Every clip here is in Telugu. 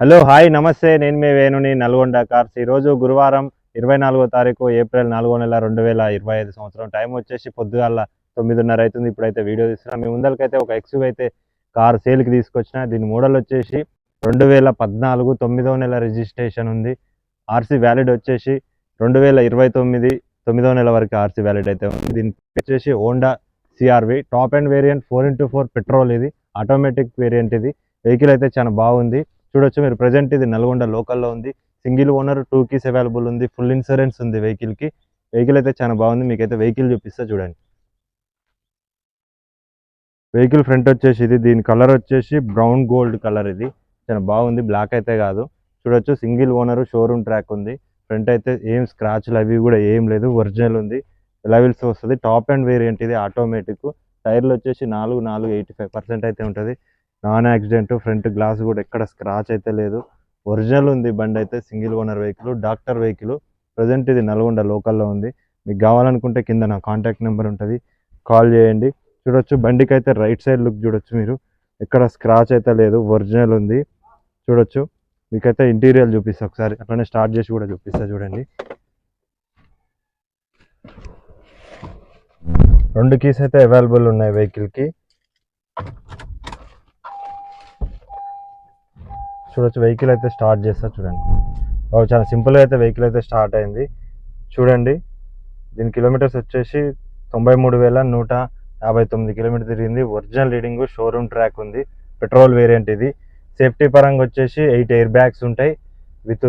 హలో హాయ్ నమస్తే, నేను మీ వేణుని నల్గొండ కార్స్. ఈరోజు గురువారం 24వ తారీఖు ఏప్రిల్ 4వ నెల 2025 సంవత్సరం. టైం వచ్చేసి పొద్దుగాల 9:30 అవుతుంది. ఇప్పుడైతే వీడియో తీస్తున్నాం. మీ ముందరికైతే ఒక ఎక్స్‌యూ అయితే కార్ సేల్కి తీసుకొచ్చిన. దీని మోడల్ వచ్చేసి 2014 9వ నెల రిజిస్ట్రేషన్ ఉంది. ఆర్సీ వ్యాలిడ్ వచ్చేసి 2029 9వ నెల వరకు ఆర్సీ వ్యాలిడ్ అయితే ఉంది. దీని వచ్చేసి Honda CR-V top and variant 4x4 petrol. ఇది ఆటోమేటిక్ వేరియంట్. ఇది వెహికల్ అయితే చాలా బాగుంది. చూడొచ్చు మీరు. ప్రజెంట్ ఇది నల్గొండ లోకల్లో ఉంది. సింగిల్ ఓనర్, 2 కీస్ అవైలబుల్ ఉంది. ఫుల్ ఇన్సూరెన్స్ ఉంది వెహికల్కి. వెహికల్ అయితే చాలా బాగుంది. మీకైతే వెహికల్ చూపిస్తా చూడండి. వెహికల్ ఫ్రంట్ వచ్చేసి ఇది. దీని కలర్ వచ్చేసి బ్రౌన్ గోల్డ్ కలర్. ఇది చాలా బాగుంది, బ్లాక్ అయితే కాదు. చూడొచ్చు సింగిల్ ఓనర్, షోరూమ్ ట్రాక్ ఉంది. ఫ్రంట్ అయితే ఏం స్క్రాచ్లు అవి కూడా ఏం లేదు, ఒరిజినల్ ఉంది. లెవెల్స్ వస్తుంది. టాప్ అండ్ వేరియంట్ ఇది ఆటోమేటిక్. టైర్లు వచ్చేసి 85% అయితే ఉంటుంది. Non accident. ఫ్రంట్ గ్లాస్ కూడా ఎక్కడ స్క్రాచ్ అయితే లేదు, ఒరిజినల్ ఉంది. బండి అయితే single owner vehicle, doctor vehicle. Present ఇది నల్గొండ లోకల్లో ఉంది. మీకు కావాలనుకుంటే కింద నా కాంటాక్ట్ నెంబర్ ఉంటుంది, కాల్ చేయండి. చూడొచ్చు బండికి అయితే రైట్ సైడ్ లుక్ చూడొచ్చు మీరు. ఎక్కడ స్క్రాచ్ అయితే లేదు, ఒరిజినల్ ఉంది. చూడొచ్చు. మీకైతే ఇంటీరియర్ చూపిస్తా ఒకసారి, అట్లనే స్టార్ట్ చేసి కూడా చూపిస్తా చూడండి. 2 కీస్ అయితే అవైలబుల్ ఉన్నాయి వెహికల్కి. చూడొచ్చు వెహికల్ అయితే స్టార్ట్ చేస్తా చూడండి. చాలా సింపుల్గా అయితే వెహికల్ అయితే స్టార్ట్ అయింది. చూడండి, దీని కిలోమీటర్స్ వచ్చేసి 93,159 కిలోమీటర్ తిరిగింది. ఒరిజినల్ రీడింగ్, షోరూమ్ ట్రాక్ ఉంది. పెట్రోల్ వేరియంట్ ఇది. సేఫ్టీ పరంగా వచ్చేసి 8 ఎయిర్ బ్యాగ్స్ ఉంటాయి. విత్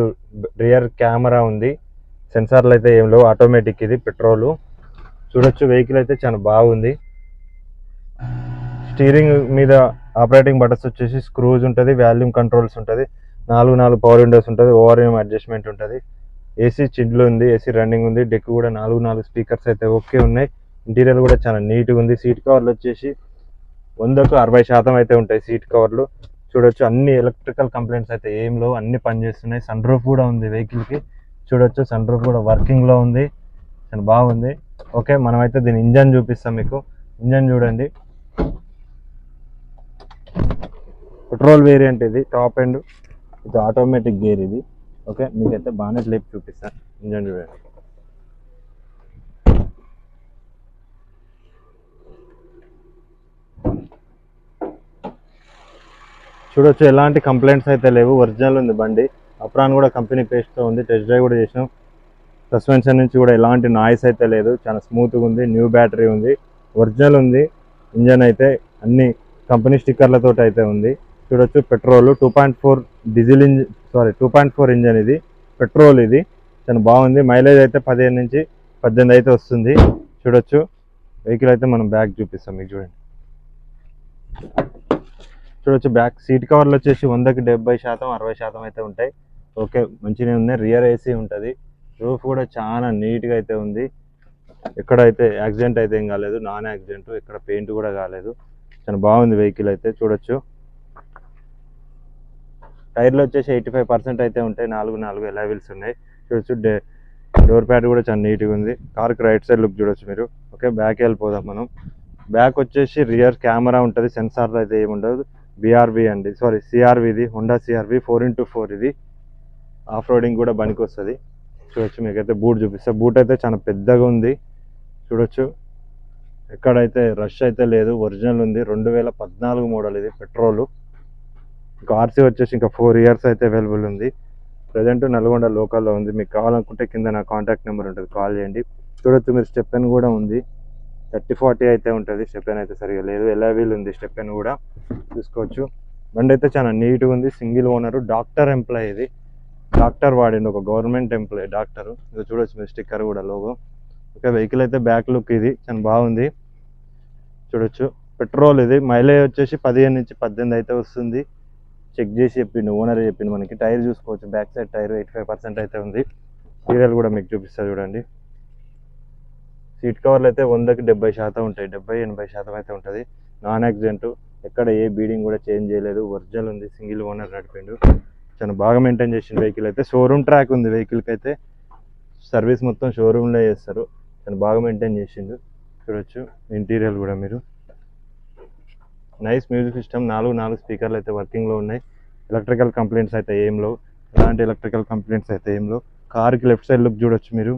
రియర్ కెమెరా ఉంది. సెన్సార్లు అయితే ఏం లేవు, ఆటోమేటిక్ ఇది పెట్రోలు. చూడొచ్చు వెహికల్ అయితే చాలా బాగుంది. స్టీరింగ్ మీద ఆపరేటింగ్ బటన్స్ వచ్చేసి స్క్రూస్ ఉంటుంది, వాల్యూమ్ కంట్రోల్స్ ఉంటుంది, 4 పవర్ విండోస్ ఉంటుంది, ఓఆర్ఎం అడ్జస్ట్మెంట్ ఉంటుంది. ఏసీ చిడ్లు ఉంది, ఏసీ రన్నింగ్ ఉంది. డెక్ కూడా 4 స్పీకర్స్ అయితే ఓకే ఉన్నాయి. ఇంటీరియర్ కూడా చాలా నీట్గా ఉంది. సీట్ కవర్లు వచ్చేసి 100కు 60% అయితే ఉంటాయి సీట్ కవర్లు. చూడొచ్చు అన్ని ఎలక్ట్రికల్ కంప్లైంట్స్ అయితే ఏం లేవు, అన్ని పనిచేస్తున్నాయి. సన్ రూఫ్ కూడా ఉంది వెహికల్కి. చూడొచ్చు సన్ రూఫ్ కూడా వర్కింగ్లో ఉంది, చాలా బాగుంది. ఓకే, మనమైతే దీని ఇంజన్ చూపిస్తాం మీకు. ఇంజన్ చూడండి, పెట్రోల్ వేరియంట్ ఇది. టాప్ అండ్ ఇది ఆటోమేటిక్ గేర్ ఇది. ఓకే, మీకైతే బానెట్ లేపి చూపిస్తాను. ఇంజన్ చూడండి. చూడొచ్చు ఎలాంటి కంప్లైంట్స్ అయితే లేవు, ఒరిజినల్ ఉంది బండి. అప్రాన్ కూడా కంపెనీ పేస్ట్తో ఉంది. టెస్ట్ డ్రైవ్ కూడా చేసినాం. సస్పెన్షన్ నుంచి కూడా ఎలాంటి నాయిస్ అయితే లేదు, చాలా స్మూత్గా ఉంది. న్యూ బ్యాటరీ ఉంది, ఒరిజినల్ ఉంది. ఇంజన్ అయితే అన్ని కంపెనీ స్టిక్కర్లతో అయితే ఉంది. చూడొచ్చు పెట్రోల్ 2.4 డీజిల్ ఇంజిన్, 2.4 ఇంజన్ ఇది. పెట్రోల్ ఇది చాలా బాగుంది. మైలేజ్ అయితే 15 నుంచి 18 అయితే వస్తుంది. చూడొచ్చు వెహికల్ అయితే మనం బ్యాక్ చూపిస్తాం మీకు. చూడండి, చూడొచ్చు బ్యాక్ సీట్ కవర్లు వచ్చేసి 100కి 70% 60% అయితే ఉంటాయి. ఓకే, మంచిగా ఉన్నాయి. రియర్ ఏసీ ఉంటుంది. రూఫ్ కూడా చాలా నీట్గా అయితే ఉంది. ఎక్కడైతే యాక్సిడెంట్ అయితే ఏం కాలేదు, నాన్ యాక్సిడెంట్. ఇక్కడ పెయింట్ కూడా కాలేదు, చాలా బాగుంది వెహికల్ అయితే. చూడొచ్చు టైర్లు వచ్చేసి 85% అయితే ఉంటాయి. 4 ఎలా వీల్స్ ఉన్నాయి. చూడొచ్చు డోర్ ప్యాడ్ కూడా చాలా నీట్గా ఉంది. కార్కి రైట్ సైడ్ లుక్ చూడొచ్చు మీరు. ఓకే, బ్యాక్ వెళ్ళిపోదాం మనం. బ్యాక్ వచ్చేసి రియర్ కెమెరా ఉంటుంది, సెన్సార్లు అయితే ఏముండదు. బిఆర్వి అండి, సిఆర్వి ఇది. హోండా సిఆర్వి 4x4 ఇది. ఆఫ్ రోడింగ్ కూడా బండికి వస్తుంది. చూడొచ్చు మీకైతే బూట్ చూపిస్తా. బూట్ అయితే చాలా పెద్దగా ఉంది. చూడొచ్చు ఎక్కడైతే రష్ అయితే లేదు, ఒరిజినల్ ఉంది. 2014 మోడల్ ఇది, పెట్రోలు. ఇంకా ఆర్సీ వచ్చేసి ఇంకా 4 ఇయర్స్ అయితే అవైలబుల్ ఉంది. ప్రజెంట్ నల్గొండ లోకల్లో ఉంది. మీకు కావాలనుకుంటే కింద నా కాంటాక్ట్ నెంబర్ ఉంటుంది, కాల్ చేయండి. చూడొచ్చు మీరు. స్టెప్పెన్ కూడా ఉంది, 30-40 అయితే ఉంటుంది. స్టెప్పెన్ అయితే సరిగా లేదు, ఎలా వీల్ ఉంది. స్టెప్పెన్ కూడా చూసుకోవచ్చు. బండి అయితే చాలా నీట్గా ఉంది. సింగిల్ ఓనరు, డాక్టర్ ఎంప్లాయ్ ఇది. డాక్టర్ వాడిండి, ఒక గవర్నమెంట్ ఎంప్లాయ్ డాక్టర్. ఇది చూడొచ్చు మీరు, స్టిక్కర్ కూడా, లోగో. ఓకే, వెహికల్ అయితే బ్యాక్ లుక్ ఇది చాలా బాగుంది. చూడొచ్చు పెట్రోల్ ఇది. మైలేజ్ వచ్చేసి 15 నుంచి 18 అయితే వస్తుంది. చెక్ చేసి చెప్పిండు, ఓనర్ చెప్పిండు మనకి. టైర్ చూసుకోవచ్చు, బ్యాక్ సైడ్ టైర్ 85% అయితే ఉంది. సీరియల్ కూడా మీకు చూపిస్తా చూడండి. సీట్ కవర్లు అయితే 100కి 70% ఉంటాయి, 70-80% అయితే ఉంటుంది. నాన్ యాక్సిడెంట్, ఎక్కడ ఏ బీడింగ్ కూడా చేంజ్ చేయలేదు, ఒరిజినల్ ఉంది. సింగిల్ ఓనర్ నడిపిండు, చాలా బాగా మెయింటైన్ చేసిన వెహికల్ అయితే. షోరూమ్ ట్రాక్ ఉంది వెహికల్కి అయితే. సర్వీస్ మొత్తం షోరూంలో చేస్తారు, చాలా బాగా మెయింటైన్ చేసిండు. చూడొచ్చు ఇంటీరియర్ కూడా మీరు. నైస్ మ్యూజిక్ సిస్టమ్, 4 స్పీకర్లు అయితే వర్కింగ్లో ఉన్నాయి. ఎలక్ట్రికల్ కంప్లైంట్స్ అయితే ఏం లేవు, ఎలాంటి ఎలక్ట్రికల్ కంప్లైంట్స్ అయితే ఏం లేవు. కార్కి లెఫ్ట్ సైడ్ లుక్ చూడొచ్చు మీరు,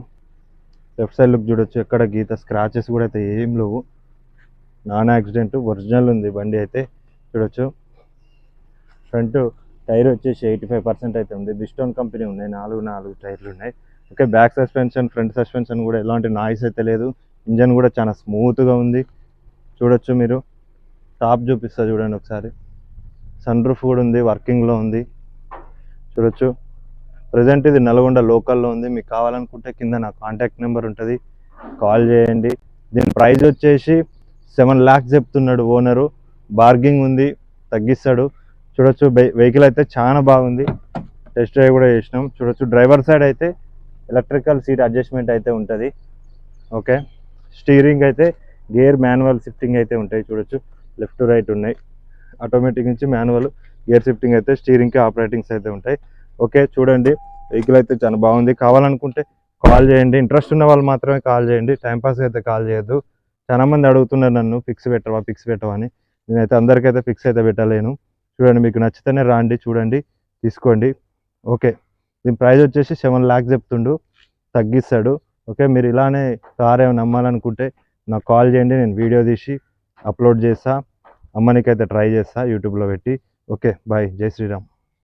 లెఫ్ట్ సైడ్ లుక్ చూడొచ్చు, ఎక్కడ గీత స్క్రాచెస్ కూడా అయితే ఏం లేవు. నాన్ యాక్సిడెంట్, ఒరిజినల్ ఉంది బండి అయితే చూడొచ్చు. ఫ్రంట్ టైర్ వచ్చేసి 85% అయితే ఉంది. బిస్టోన్ కంపెనీ ఉన్నాయి, 4 టైర్లు ఉన్నాయి. Okay, back suspension, front suspension కూడా ఎలాంటి నాయిస్ అయితే లేదు. ఇంజన్ కూడా చాలా స్మూత్గా ఉంది చూడొచ్చు మీరు. టాప్ చూపిస్తా చూడండి ఒకసారి. సన్ రూఫ్ కూడా ఉంది, వర్కింగ్లో ఉంది చూడొచ్చు. ప్రజెంట్ ఇది నల్గొండ లోకల్లో ఉంది. మీకు కావాలనుకుంటే కింద నా కాంటాక్ట్ నెంబర్ ఉంటుంది, కాల్ చేయండి. దీని ప్రైస్ వచ్చేసి 7 lakhs చెప్తున్నాడు ఓనరు. బార్గింగ్ ఉంది, తగ్గిస్తాడు చూడొచ్చు. వెహికల్ అయితే చాలా బాగుంది, టెస్ట్ డ్రైవ్ కూడా చేసినాం చూడొచ్చు. డ్రైవర్ సైడ్ అయితే ఎలక్ట్రికల్ సీట్ అడ్జస్ట్మెంట్ అయితే ఉంటుంది. ఓకే, స్టీరింగ్ అయితే గేర్ మాన్యువల్ షిఫ్టింగ్ అయితే ఉంటాయి చూడొచ్చు. లెఫ్ట్ రైట్ ఉన్నాయి, ఆటోమేటిక్ నుంచి మాన్యువల్ గేర్ షిఫ్టింగ్ అయితే, స్టీరింగ్కి ఆపరేటింగ్స్ అయితే ఉంటాయి. ఓకే చూడండి, వెహికల్ అయితే చాలా బాగుంది. కావాలనుకుంటే కాల్ చేయండి, ఇంట్రెస్ట్ ఉన్న వాళ్ళు మాత్రమే కాల్ చేయండి, టైంపాస్ అయితే కాల్ చేయొద్దు. చాలామంది అడుగుతున్నారు నన్ను ఫిక్స్ పెట్టవా అని. నేనైతే అందరికైతే ఫిక్స్ అయితే పెట్టలేను. చూడండి, మీకు నచ్చితేనే రాండి, చూడండి, తీసుకోండి. ఓకే, దీని ప్రైస్ వచ్చేసి 7 lakhs చెప్తుండు, తగ్గిస్తాడు. ఓకే, మీరు ఇలానే కార్ ఏమైనా నమ్మాలనుకుంటే నాకు కాల్ చేయండి, నేను వీడియో తీసి అప్లోడ్ చేస్తా, అమ్మనికైతే ట్రై చేస్తా యూట్యూబ్లో పెట్టి. ఓకే, బాయ్, జై శ్రీరామ్.